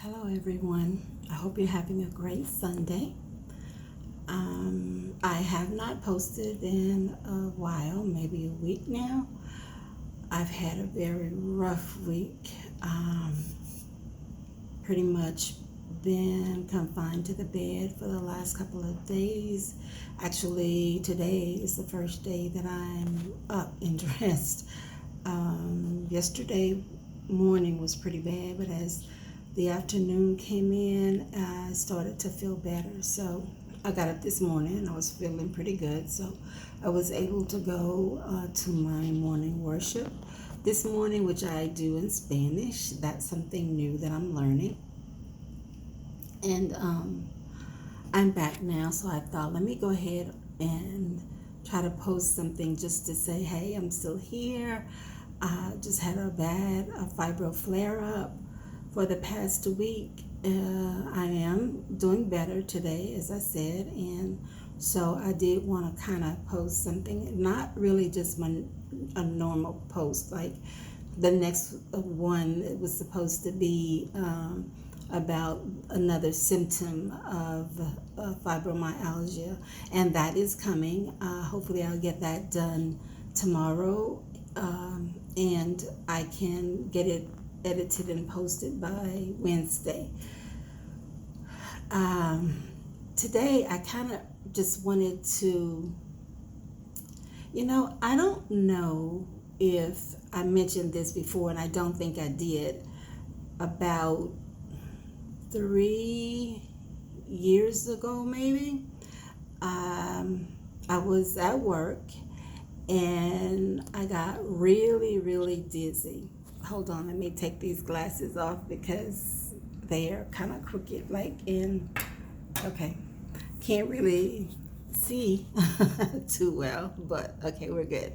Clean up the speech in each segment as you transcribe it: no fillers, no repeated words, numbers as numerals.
Hello, everyone. I hope you're having a great Sunday. I have not posted in a while, maybe a week now. I've had a very rough week. Pretty much been confined to the bed for the last couple of days. Actually, today is the first day that I'm up and dressed. Yesterday morning was pretty bad, but as the afternoon came in, I started to feel better. So I got up this morning and I was feeling pretty good. So I was able to go to my morning worship this morning, which I do in Spanish. That's something new that I'm learning. And I'm back now, so I thought, let me go ahead and try to post something just to say, hey, I'm still here. I just had a fibro flare up for the past week. I am doing better today, as I said, and so I did want to kind of post something, not really just a normal post like the next one. It was supposed to be about another symptom of fibromyalgia, and that is coming. Hopefully I'll get that done tomorrow, and I can get it edited and posted by Wednesday. Today I kind of just wanted to, I don't know if I mentioned this before, and I don't think I did. About 3 years ago, maybe, I was at work and I got really, really dizzy. Hold on, let me take these glasses off because they are kind of crooked, okay, can't really see too well, but okay, we're good.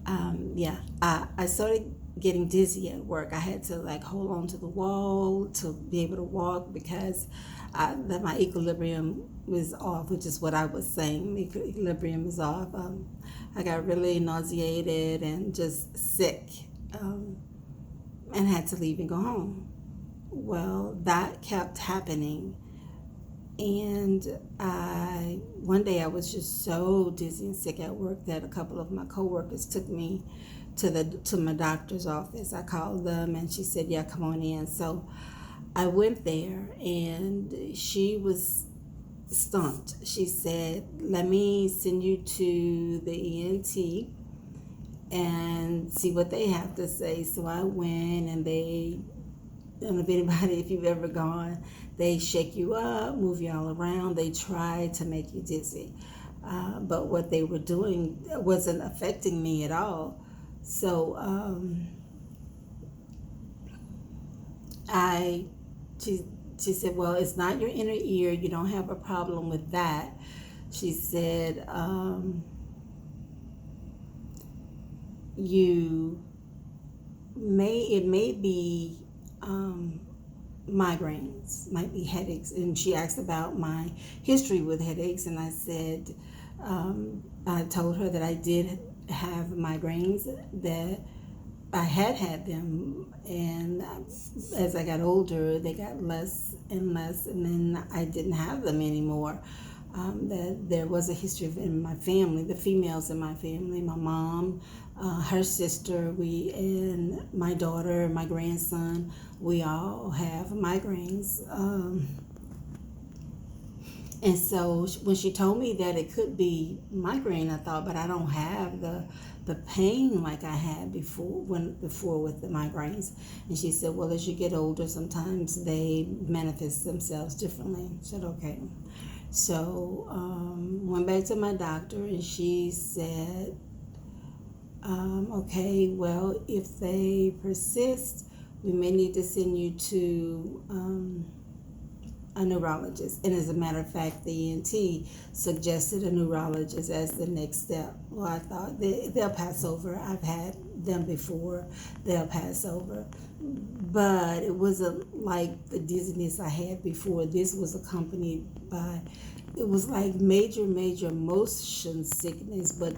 I started getting dizzy at work. I had to hold on to the wall to be able to walk because my equilibrium was off, which is what I was saying. Equilibrium is off. I got really nauseated and just sick, and had to leave and go home. Well, that kept happening. And one day I was just so dizzy and sick at work that a couple of my coworkers took me to my doctor's office. I called them and she said, yeah, come on in. So I went there and she was stumped. She said, let me send you to the ENT and see what they have to say. So I went, and I don't know if you've ever gone, they shake you up, move you all around. They try to make you dizzy. But what they were doing wasn't affecting me at all. So she said, well, it's not your inner ear. You don't have a problem with that. She said, it may be migraines, might be headaches. And she asked about my history with headaches, and I said, I told her that I did have migraines, that I had them, and as I got older they got less and less, and then I didn't have them anymore. That there was a history in my family, the females in my family, my mom, her sister, and my daughter, my grandson, we all have migraines. And so when she told me that it could be migraine, I thought, but I don't have the pain like I had before with the migraines. And she said, well, as you get older, sometimes they manifest themselves differently. I said, okay. So went back to my doctor, and she said, okay, well, if they persist, we may need to send you to a neurologist. And as a matter of fact, the ENT suggested a neurologist as the next step. Well, I thought they'll pass over. I've had them before. They'll pass over. But it wasn't like the dizziness I had before. This was accompanied by it was like major motion sickness, but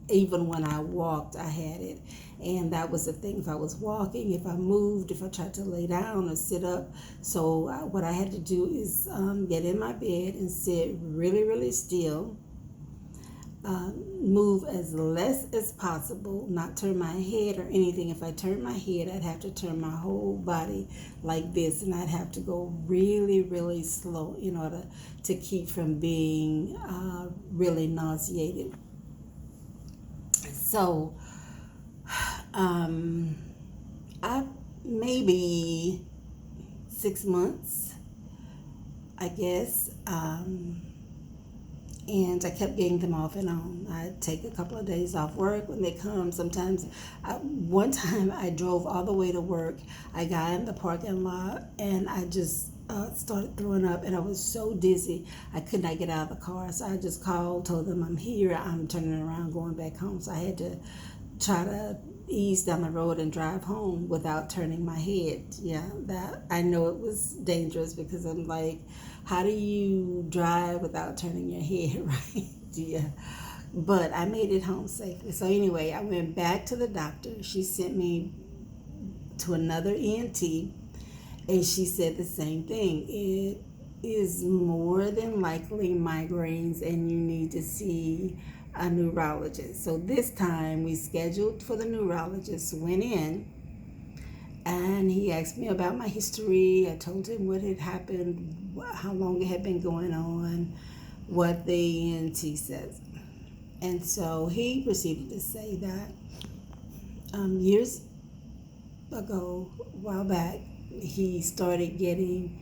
even when I walked, I had it. And that was the thing. If I was walking, if I moved, if I tried to lay down or sit up. So what I had to do is get in my bed and sit really still, move as less as possible, not turn my head or anything. If I turned my head, I'd have to turn my whole body like this, and I'd have to go really slow in order to keep from being really nauseated. So, I maybe 6 months, I guess. And I kept getting them off and on. I'd take a couple of days off work when they come. Sometimes, one time I drove all the way to work. I got in the parking lot and I just started throwing up, and I was so dizzy I could not get out of the car. So I just called, told them I'm here, I'm turning around, going back home. So I had to try to ease down the road and drive home without turning my head. Yeah, that I know it was dangerous, because I'm like, how do you drive without turning your head, right? Yeah. But I made it home safely. So anyway, I went back to the doctor. She sent me to another ENT, and she said the same thing. It is more than likely migraines, and you need to see a neurologist. So this time we scheduled for the neurologist, went in, and he asked me about my history. I told him what had happened, how long it had been going on, what the ENT says. And so he proceeded to say that years ago, a while back, he started getting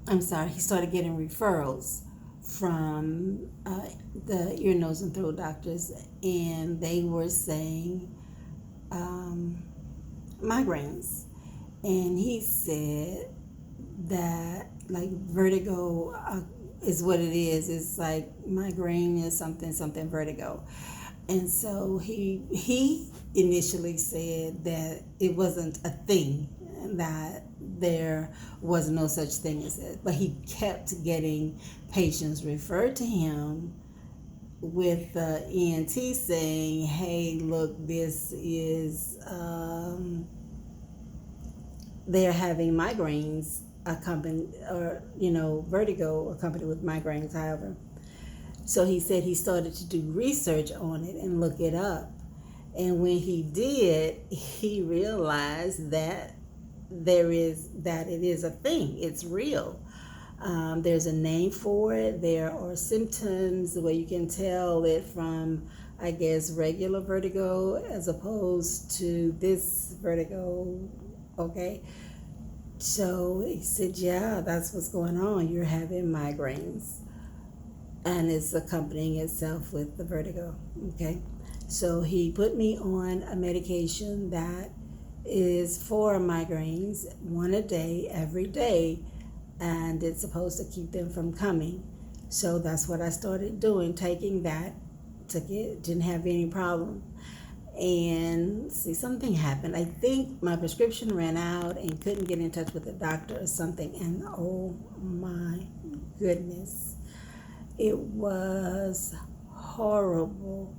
he started getting referrals from the ear, nose, and throat doctors, and they were saying migraines. And he said that, like, vertigo is what it is. It's like migraine is something vertigo. And so he initially said that it wasn't a thing, that there was no such thing as it. But he kept getting patients referred to him with the ENT saying, hey, look, this is, they're having migraines accompanied, or, vertigo accompanied with migraines, however. So he said he started to do research on it and look it up. And when he did, he realized that it is a thing. It's real. There's a name for it. There are symptoms where you can tell it from, I guess, regular vertigo as opposed to this vertigo. Okay. So he said, yeah, that's what's going on. You're having migraines, and it's accompanying itself with the vertigo. Okay. So he put me on a medication that is for migraines, one a day, every day, and it's supposed to keep them from coming. So that's what I started doing, taking that, took it, didn't have any problem. And see, something happened. I think my prescription ran out and couldn't get in touch with the doctor or something, and oh my goodness, it was horrible.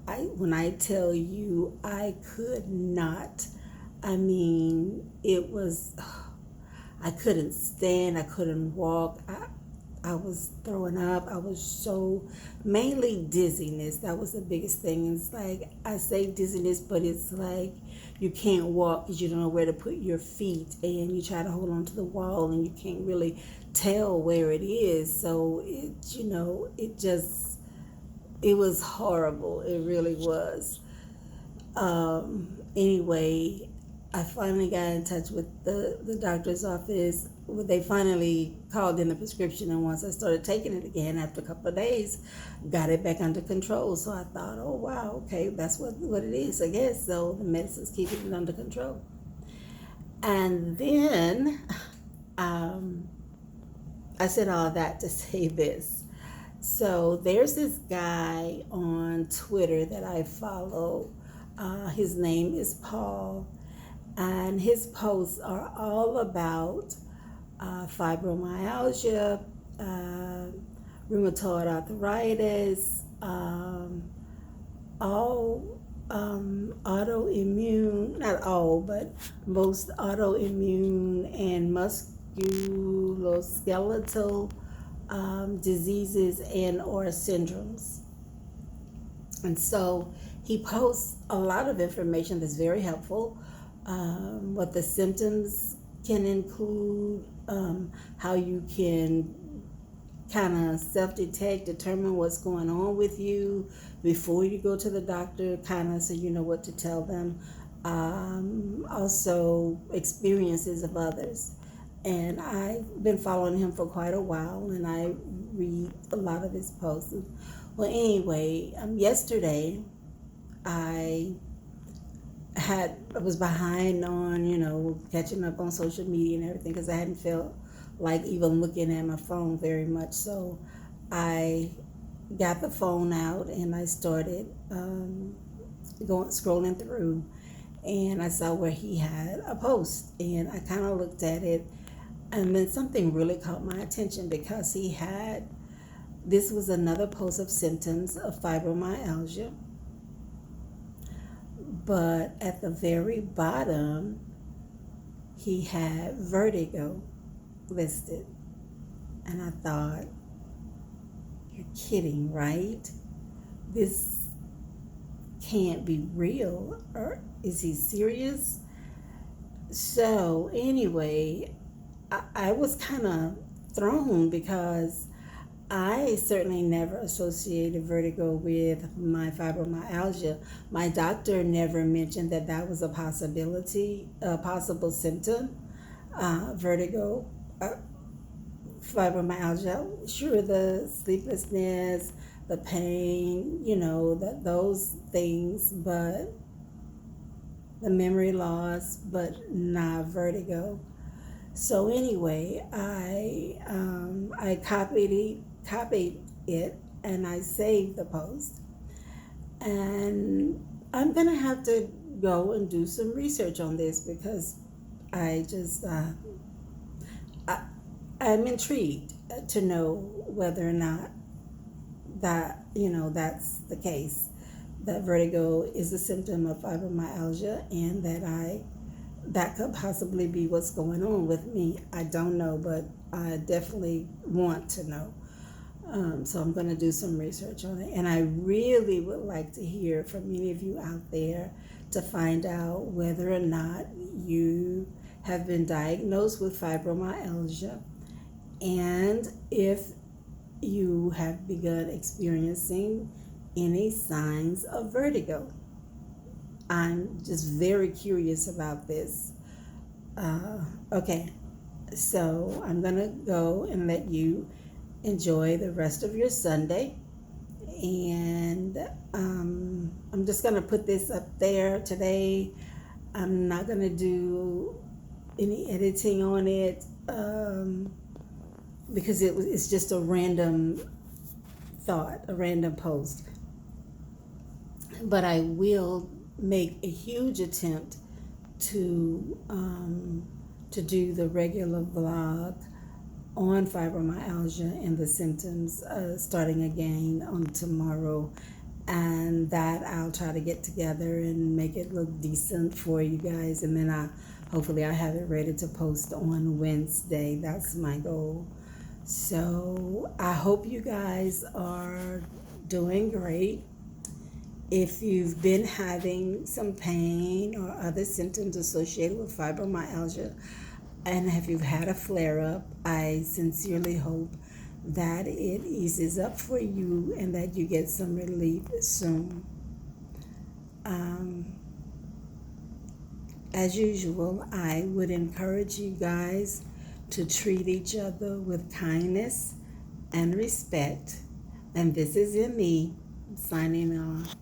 When I tell you, I could not, it was, I couldn't stand, I couldn't walk, I was throwing up. I was so, mainly dizziness. That was the biggest thing. It's like, I say dizziness, but it's like you can't walk because you don't know where to put your feet, and you try to hold on to the wall and you can't really tell where it is. So it was horrible. It really was. Anyway, I finally got in touch with the doctor's office. They finally called in the prescription, and once I started taking it again after a couple of days, got it back under control. So I thought, oh wow, okay, that's what it is, I guess. So the medicine's keeping it under control. And then I said all that to say this. So there's this guy on Twitter that I follow. His name is Paul. And his posts are all about fibromyalgia, rheumatoid arthritis, all autoimmune, not all, but most autoimmune and musculoskeletal diseases and or syndromes. And so he posts a lot of information that's very helpful. What the symptoms can include, how you can kind of self-detect, determine what's going on with you before you go to the doctor, kind of so you know what to tell them. Also experiences of others. And I've been following him for quite a while, and I read a lot of his posts. Well, anyway, yesterday I was behind on, catching up on social media and everything because I hadn't felt like even looking at my phone very much. So I got the phone out and I started scrolling through, and I saw where he had a post, and I kind of looked at it, and then something really caught my attention because this was another post of symptoms of fibromyalgia, but at the very bottom he had vertigo listed. And I thought, you're kidding, right? This can't be real. Or is he serious? So anyway, I was kind of thrown because I certainly never associated vertigo with my fibromyalgia. My doctor never mentioned that was a possibility, a possible symptom, vertigo, fibromyalgia. Sure, the sleeplessness, the pain, those things, but the memory loss, but not vertigo. So anyway, I copied it and I saved the post, and I'm gonna have to go and do some research on this because I just I'm intrigued to know whether or not that's the case, that vertigo is a symptom of fibromyalgia, and that could possibly be what's going on with me. I don't know, but I definitely want to know. So I'm going to do some research on it. And I really would like to hear from any of you out there to find out whether or not you have been diagnosed with fibromyalgia, and if you have begun experiencing any signs of vertigo. I'm just very curious about this. Okay, so I'm going to go and let you enjoy the rest of your Sunday. And I'm just going to put this up there today. I'm not going to do any editing on it because it's just a random thought, a random post. But I will make a huge attempt to do the regular vlog on fibromyalgia and the symptoms starting again on tomorrow, and that I'll try to get together and make it look decent for you guys, and then hopefully I have it ready to post on Wednesday. That's my goal. So I hope you guys are doing great. If you've been having some pain or other symptoms associated with fibromyalgia, and if you've had a flare-up, I sincerely hope that it eases up for you and that you get some relief soon. As usual, I would encourage you guys to treat each other with kindness and respect. And this is me signing off.